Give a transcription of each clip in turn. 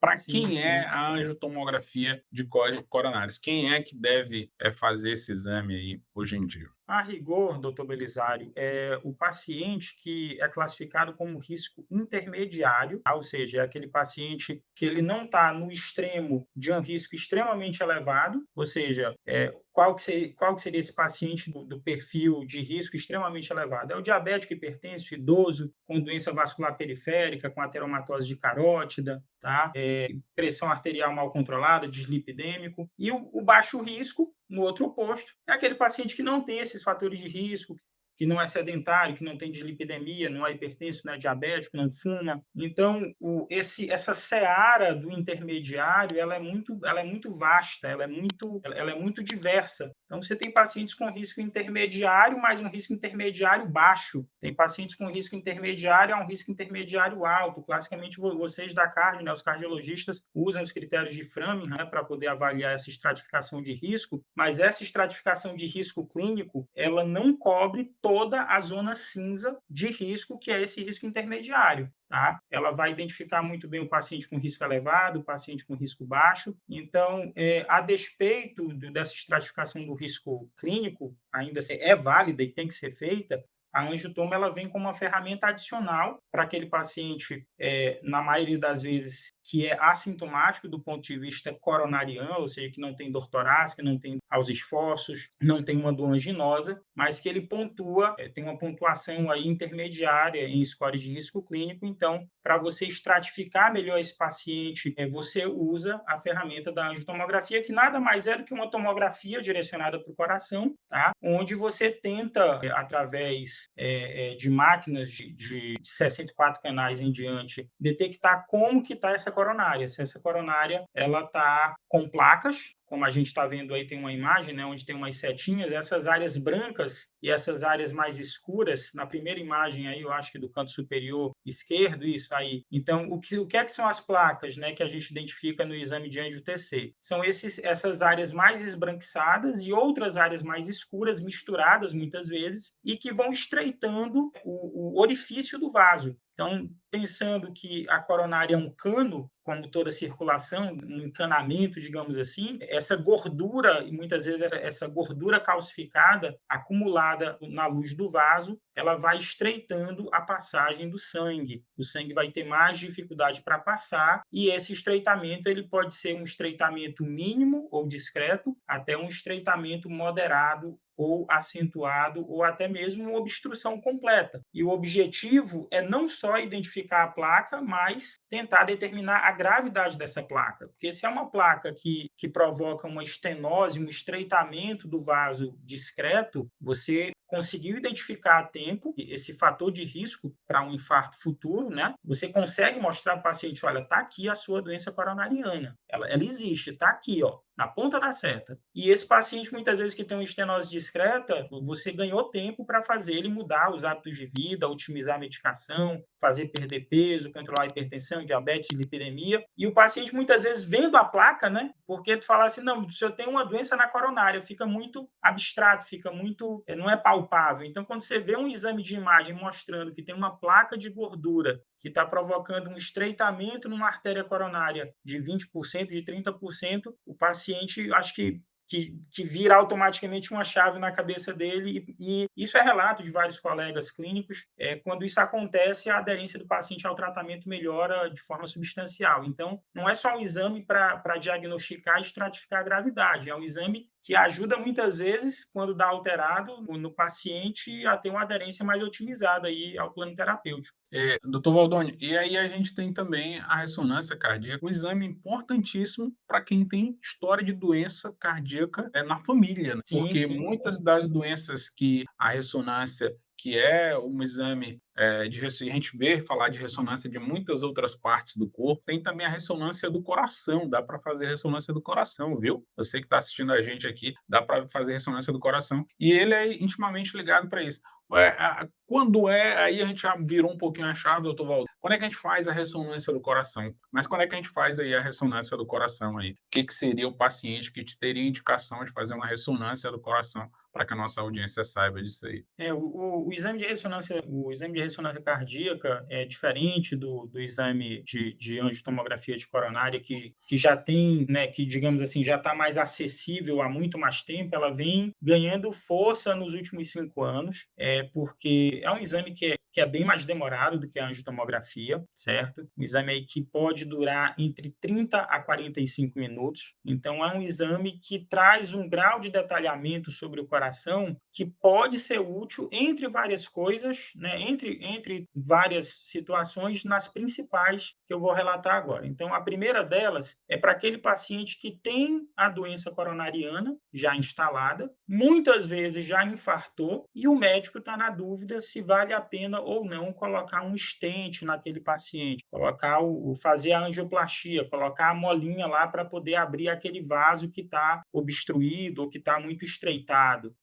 Para Sim, quem é sim. a angiotomografia de coronários? Quem é que deve fazer esse exame aí hoje em dia? A rigor, doutor Belisário, é o paciente que é classificado como risco intermediário, tá? Ou seja, é aquele paciente que ele não está no extremo de um risco extremamente elevado, ou seja, qual que seria esse paciente do perfil de risco extremamente elevado? É o diabético hipertenso, idoso, com doença vascular periférica, com ateromatose de carótida, tá? Pressão arterial mal controlada, dislipidêmico, e o baixo risco, no outro oposto, é aquele paciente que não tem esses fatores de risco, que não é sedentário, que não tem dislipidemia, não é hipertenso, não é diabético, não fuma. Então, essa seara do intermediário, ela é muito vasta, ela é muito diversa. Então, você tem pacientes com risco intermediário, mas um risco intermediário baixo. Tem pacientes com risco intermediário a um risco intermediário alto. Classicamente, vocês da cardio, né, os cardiologistas, usam os critérios de Framingham, né, para poder avaliar essa estratificação de risco, mas essa estratificação de risco clínico, ela não cobre toda a zona cinza de risco, que é esse risco intermediário. Tá? Ela vai identificar muito bem o paciente com risco elevado, o paciente com risco baixo. Então, a despeito dessa estratificação do risco clínico, ainda é válida e tem que ser feita, a angiotoma ela vem como uma ferramenta adicional para aquele paciente, na maioria das vezes, que é assintomático do ponto de vista coronariano, ou seja, que não tem dor torácica, não tem aos esforços, não tem uma dor anginosa, mas que ele pontua, tem uma pontuação aí intermediária em score de risco clínico. Então, para você estratificar melhor esse paciente, você usa a ferramenta da angiotomografia, que nada mais é do que uma tomografia direcionada para o coração, tá? Onde você tenta, através de máquinas de 64 canais em diante, detectar como que está essa coronária. Se essa coronária ela está com placas, como a gente está vendo aí, tem uma imagem, né, onde tem umas setinhas, essas áreas brancas e essas áreas mais escuras, na primeira imagem aí, eu acho que do canto superior esquerdo, isso aí. Então, o que é que são as placas, né, que a gente identifica no exame de angio-TC? São essas áreas mais esbranquiçadas e outras áreas mais escuras, misturadas muitas vezes, e que vão estreitando o orifício do vaso. Então, pensando que a coronária é um cano, como toda circulação, um encanamento, digamos assim, essa gordura, e muitas vezes essa gordura calcificada, acumulada na luz do vaso, ela vai estreitando a passagem do sangue. O sangue vai ter mais dificuldade para passar, e esse estreitamento ele pode ser um estreitamento mínimo ou discreto, até um estreitamento moderado ou acentuado, ou até mesmo uma obstrução completa. E o objetivo é não só identificar a placa, mas tentar determinar a gravidade dessa placa. Porque se é uma placa que provoca uma estenose, um estreitamento do vaso discreto, você conseguiu identificar a tempo esse fator de risco para um infarto futuro, né? Você consegue mostrar para o paciente, olha, está aqui a sua doença coronariana. Ela existe, está aqui, ó, na ponta da seta. E esse paciente, muitas vezes, que tem uma estenose discreta, você ganhou tempo para fazer ele mudar os hábitos de vida, otimizar a medicação, fazer perder peso, controlar a hipertensão, diabetes, lipidemia. E o paciente, muitas vezes, vendo a placa, né? Porque tu fala assim, não, se eu tenho uma doença na coronária, fica muito abstrato, fica muito, não é palpável. Então, quando você vê um exame de imagem mostrando que tem uma placa de gordura que está provocando um estreitamento numa artéria coronária de 20%, de 30%, o paciente, acho que vira automaticamente uma chave na cabeça dele, e isso é relato de vários colegas clínicos. Quando isso acontece, a aderência do paciente ao tratamento melhora de forma substancial. Então, não é só um exame para diagnosticar e estratificar a gravidade, é um exame que ajuda muitas vezes, quando dá alterado no paciente, a ter uma aderência mais otimizada aí ao plano terapêutico. Doutor Valdônio, e aí a gente tem também a ressonância cardíaca, um exame importantíssimo para quem tem história de doença cardíaca na família, né? Sim, Porque sim, muitas sim. das doenças que a ressonância, que é um exame a gente vê falar de ressonância de muitas outras partes do corpo, tem também a ressonância do coração, dá para fazer ressonância do coração, viu? Você que está assistindo a gente aqui, dá para fazer ressonância do coração, e ele é intimamente ligado para isso. Quando aí a gente já virou um pouquinho a chave, doutor Valdo. Quando é que a gente faz a ressonância do coração? Mas quando é que a gente faz aí a ressonância do coração aí? O que seria o paciente que te teria indicação de fazer uma ressonância do coração para que a nossa audiência saiba disso aí. O exame de ressonância cardíaca é diferente do exame de angiotomografia de coronária, que já tem, né, que digamos assim, já está mais acessível há muito mais tempo. Ela vem ganhando força nos últimos 5 anos, porque é um exame que é bem mais demorado do que a angiotomografia, certo? Um exame aí que pode durar entre 30 a 45 minutos. Então, é um exame que traz um grau de detalhamento sobre o coração que pode ser útil entre várias coisas, né? Entre várias situações, nas principais que eu vou relatar agora. Então, a primeira delas é para aquele paciente que tem a doença coronariana já instalada, muitas vezes já infartou, e o médico está na dúvida se vale a pena ou não colocar um stent naquele paciente, fazer a angioplastia, colocar a molinha lá para poder abrir aquele vaso que está obstruído ou que está muito estreitado.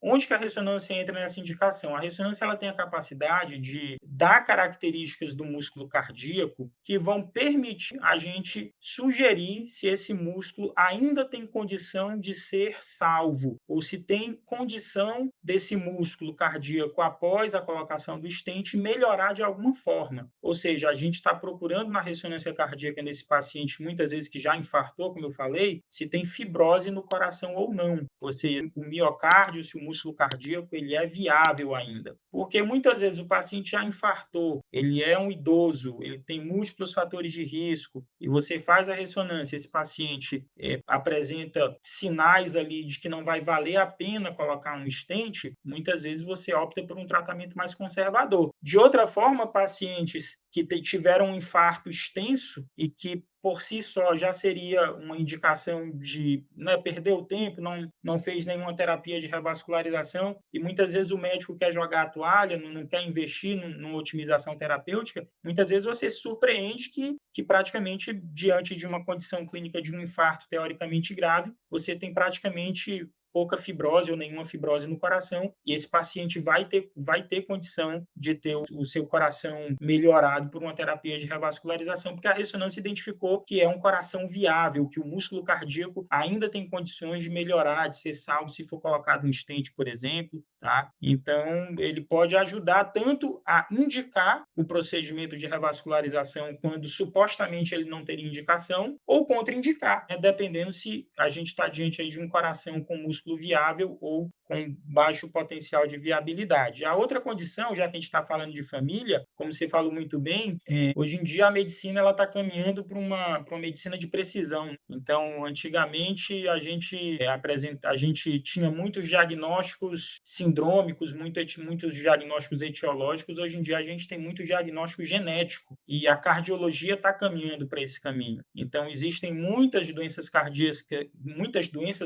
Onde que a ressonância entra nessa indicação? A ressonância ela tem a capacidade de dar características do músculo cardíaco que vão permitir a gente sugerir se esse músculo ainda tem condição de ser salvo, ou se tem condição desse músculo cardíaco, após a colocação do stent, melhorar de alguma forma. Ou seja, a gente está procurando na ressonância cardíaca nesse paciente, muitas vezes que já infartou, como eu falei, se tem fibrose no coração ou não. Ou seja, o miocárdio, se o músculo cardíaco, ele é viável ainda. Porque muitas vezes o paciente já infartou, ele é um idoso, ele tem múltiplos fatores de risco, e você faz a ressonância, esse paciente apresenta sinais ali de que não vai valer a pena colocar um stent, muitas vezes você opta por um tratamento mais conservador. De outra forma, pacientes que tiveram um infarto extenso e que por si só já seria uma indicação de, né, perder o tempo, não fez nenhuma terapia de revascularização, e muitas vezes o médico quer jogar a toalha, não quer investir numa otimização terapêutica. Muitas vezes você se surpreende que praticamente, diante de uma condição clínica de um infarto teoricamente grave, você tem praticamente pouca fibrose ou nenhuma fibrose no coração, e esse paciente vai ter condição de ter o seu coração melhorado por uma terapia de revascularização, porque a ressonância identificou que é um coração viável, que o músculo cardíaco ainda tem condições de melhorar, de ser salvo se for colocado um stent, por exemplo, tá? Então, ele pode ajudar tanto a indicar o procedimento de revascularização quando supostamente ele não teria indicação, ou contraindicar, né? Dependendo se a gente está diante aí de um coração com músculo viável ou com baixo potencial de viabilidade. A outra condição, já que a gente está falando de família, como você falou muito bem, hoje em dia a medicina está caminhando para uma medicina de precisão. Então, antigamente, a gente tinha muitos diagnósticos sindrômicos, muitos diagnósticos etiológicos. Hoje em dia, a gente tem muito diagnóstico genético, e a cardiologia está caminhando para esse caminho. Então, existem muitas doenças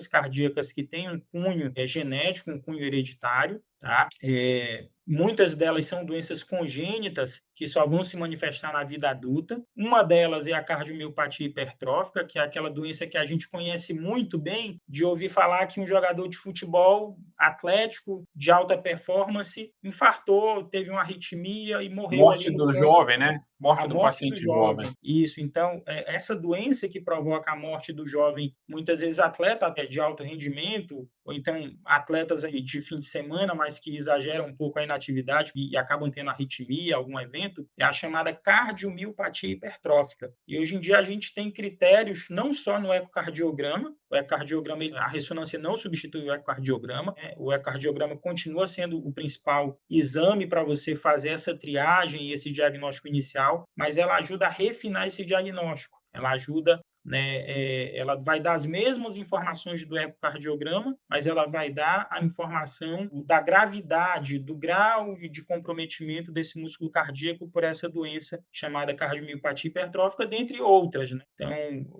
cardíacas que têm um cunho genético, um cunho hereditário, tá? Muitas delas são doenças congênitas que só vão se manifestar na vida adulta. Uma delas é a cardiomiopatia hipertrófica, que é aquela doença que a gente conhece muito bem de ouvir falar que um jogador de futebol atlético, de alta performance, infartou, teve uma arritmia e morreu ali Morte no do campo. jovem, né? Morte A do morte do paciente jovem. jovem. Isso. Então, essa doença que provoca a morte do jovem, muitas vezes atleta até de alto rendimento, ou então atletas aí de fim de semana, mas que exageram um pouco aí na atividade e acabam tendo arritmia, algum evento, é a chamada cardiomiopatia hipertrófica. E hoje em dia a gente tem critérios não só no ecocardiograma, a ressonância não substitui o ecocardiograma, né? O ecocardiograma continua sendo o principal exame para você fazer essa triagem e esse diagnóstico inicial, mas ela ajuda a refinar esse diagnóstico. Ela ajuda, né, ela vai dar as mesmas informações do ecocardiograma, mas ela vai dar a informação da gravidade, do grau de comprometimento desse músculo cardíaco por essa doença chamada cardiomiopatia hipertrófica, dentre outras, né? Então,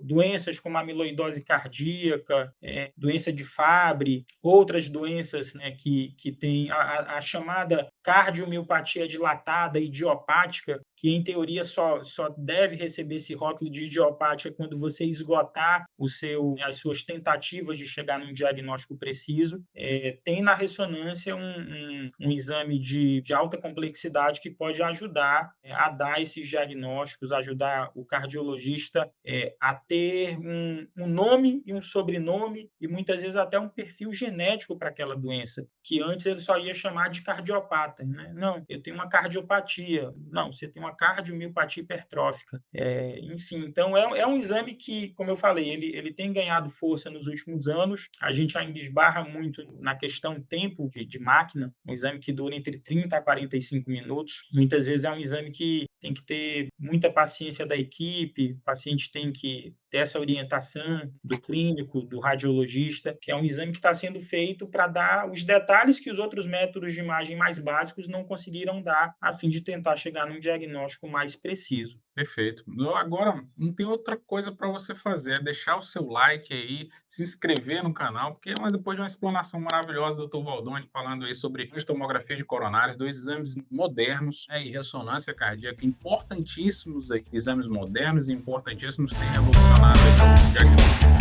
doenças como amiloidose cardíaca, doença de Fabry, outras doenças, né, que tem a chamada cardiomiopatia dilatada idiopática, que em teoria só deve receber esse rótulo de idiopática quando você esgotar as suas tentativas de chegar num diagnóstico preciso. Tem na ressonância um exame de alta complexidade que pode ajudar a dar esses diagnósticos, ajudar o cardiologista a ter um nome e um sobrenome e muitas vezes até um perfil genético para aquela doença, que antes ele só ia chamar de cardiopata, né? Não, eu tenho uma cardiopatia. Não, você tem uma cardiomiopatia hipertrófica. Enfim, então é um exame que, como eu falei, ele tem ganhado força nos últimos anos. A gente ainda esbarra muito na questão tempo de máquina, um exame que dura entre 30 a 45 minutos. Muitas vezes é um exame que tem que ter muita paciência da equipe, o paciente tem que ter essa orientação do clínico, do radiologista, que é um exame que está sendo feito para dar os detalhes que os outros métodos de imagem mais básicos não conseguiram dar, a fim de tentar chegar num diagnóstico mais preciso. Perfeito. Agora, não tem outra coisa para você fazer, é deixar o seu like aí, se inscrever no canal, porque depois de uma explanação maravilhosa do Dr. Valdoni falando aí sobre tomografia de coronários, dois exames modernos, e ressonância cardíaca, importantíssimos aí, exames modernos e importantíssimos, que têm revolucionado aí o diagnóstico.